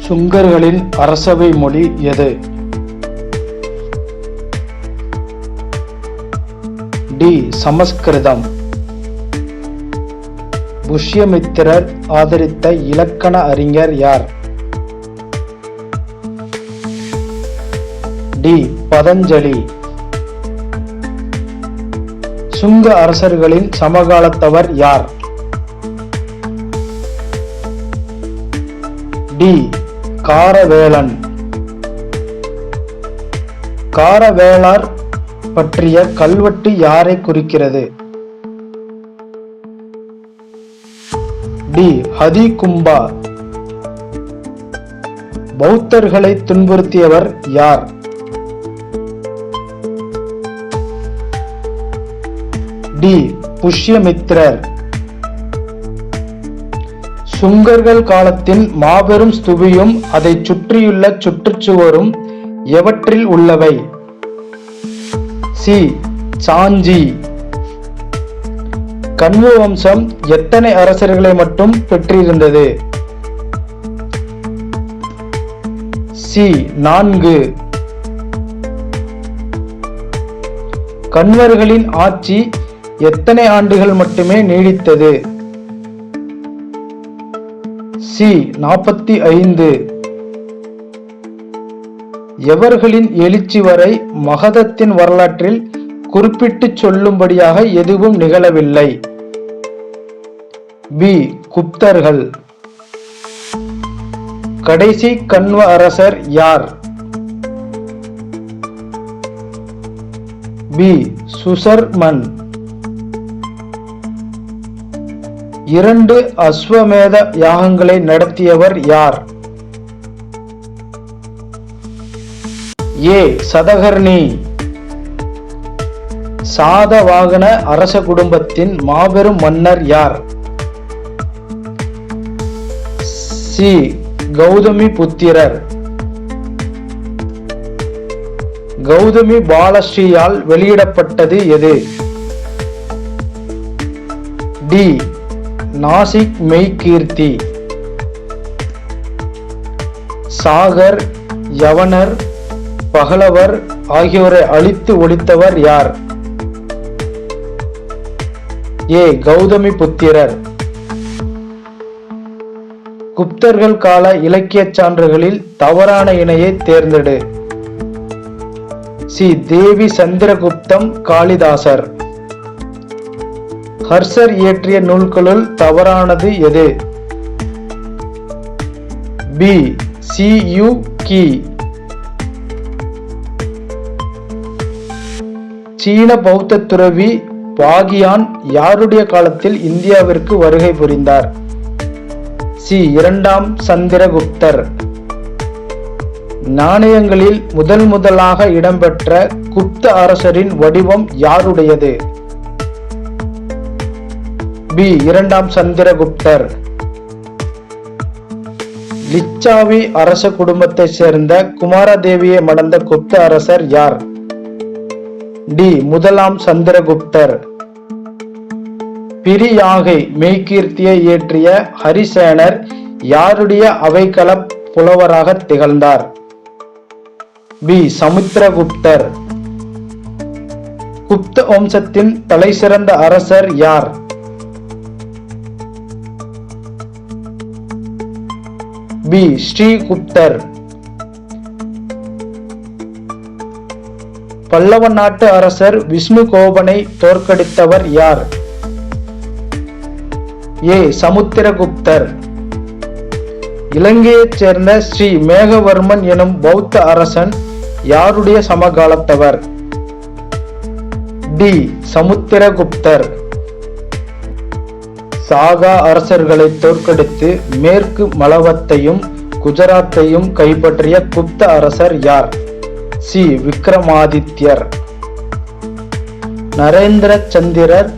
சுங்கர்களின் அரசவை மொழி எது? டி. சமஸ்கிருதம். புஷ்யமித்திரர் ஆதரித்த இலக்கண அறிஞர் யார்? டி. பதஞ்சலி. சுங்க அரசர்களின் சமகாலத்தவர் யார்? டி. காரவேலன். காரவேலர் பற்றிய கல்வெட்டு யாரை குறிக்கிறது? டி. ஹதிகும்பா. பௌத்தர்களை துன்புறுத்தியவர் யார்? டி. புஷ்யமித்திரர். சுங்கர்கள் காலத்தின் மாபெரும் ஸ்தூபியும் அதை சுற்றியுள்ள சுற்றுச்சுவரும் எவற்றில் உள்ளவை? சி. சாஞ்சி. கண்வ வம்சம் எத்தனை அரசர்களை மட்டும் பெற்றிருந்தது? சி. 4. கண்வர்களின் ஆட்சி எத்தனை ஆண்டுகள் மட்டுமே நீடித்தது? சி. 45. எவர்களின் எழுச்சி வரை மகதத்தின் வரலாற்றில் குறிப்பிட்டு சொல்லும்படியாக எதுவும் நிகழவில்லை? பி. குப்தர்கள். கடைசி கண்வ அரசர் யார்? பி. சுசர்மன். 2 அஸ்வமேத யாகங்களை நடத்தியவர் யார்? ஏ. சதகர்ணி. சாதவாகன அரச குடும்பத்தின் மாபெரும் மன்னர் யார்? சி. கௌதமி புத்திரர். கௌதமி பாலஸ்ரீயால் வெளியிடப்பட்டது எது? டி. நாசிக் மெய்கீர்த்தி. சாகர், யவனர், பகலவர் ஆகியோரை அழித்து ஒழித்தவர் யார்? ஏ. கௌதமி புத்திரர். குப்தர்கள் கால இலக்கிய சான்றுகளில் தவறான இணையை தேர்ந்தெடு. சி. தேவி சந்திரகுப்தம், காளிதாசர். ஹர்ஷர் இயற்றிய நூல்களுள் தவறானது எது? பி. சி. யு. கி. சீன பௌத்த துறவி பாகியான் யாருடைய காலத்தில் இந்தியாவிற்கு வருகை புரிந்தார்? சி. 2ஆம் சந்திரகுப்தர். நாணயங்களில் முதலாக இடம்பெற்ற குப்த அரசரின் வடிவம் யாருடையது? பி. 2ஆம் சந்திரகுப்தர். லிச்சாவி அரச குடும்பத்தை சேர்ந்த குமாரதேவியை மணந்த குப்த அரசர் யார்? டி. 1ஆம் சந்திரகுப்தர். பிரியாகை மெய்கீர்த்தியை இயற்றிய ஹரிசேனர் யாருடைய அவைக்கள புலவராக திகழ்ந்தார்? பி. சமுத்திரகுப்தர். குப்த வம்சத்தின் தலைசிறந்த அரசர் யார்? பி. ஸ்ரீகுப்தர். பல்லவ நாட்டு அரசர் விஷ்ணுகோபனை தோற்கடித்தவர் யார்? ஏ. சமுத்திரகுப்தர். இலங்கையைச் சேர்ந்த ஸ்ரீ மேகவர்மன் எனும் பௌத்த அரசன் யாருடைய சமகாலத்தவர்? டி. சமுத்திரகுப்தர். சாகா அரசர்களை தோற்கடித்து மேற்கு மலவத்தையும் குஜராத்தையும் கைப்பற்றிய குப்த அரசர் யார்? சி. விக்ரமாதித்யர். நரேந்திர சந்திரர்,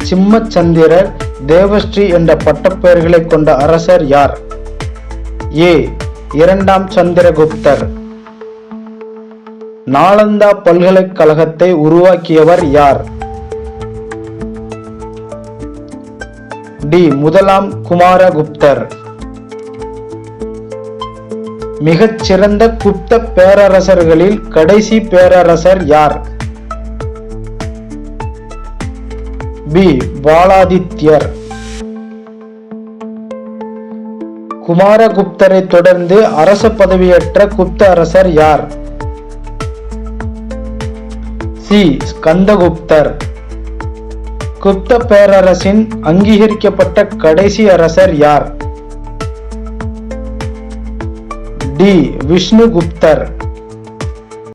சிம்மச்சந்திரர், தேவஸ்ரீ என்ற பட்டப்பெயர்களை கொண்ட அரசர் யார்? ஏ. 2ஆம் சந்திரகுப்தர். நாலந்தா பல்கலைக்கழகத்தை உருவாக்கியவர் யார்? டி. 1ஆம் குமாரகுப்தர். மிகச்சிறந்த குப்த பேரரசர்களில் கடைசி பேரரசர் யார்? பி. பாலாதித்யர். குமாரகுப்தரை தொடர்ந்து அரச பதவியேற்ற குப்த அரசர் யார்? சி. ஸ்கந்தகுப்தர். குப்த பேரரசின் அங்கீகரிக்கப்பட்ட கடைசி அரசர் யார்? டி. விஷ்ணுகுப்தர்.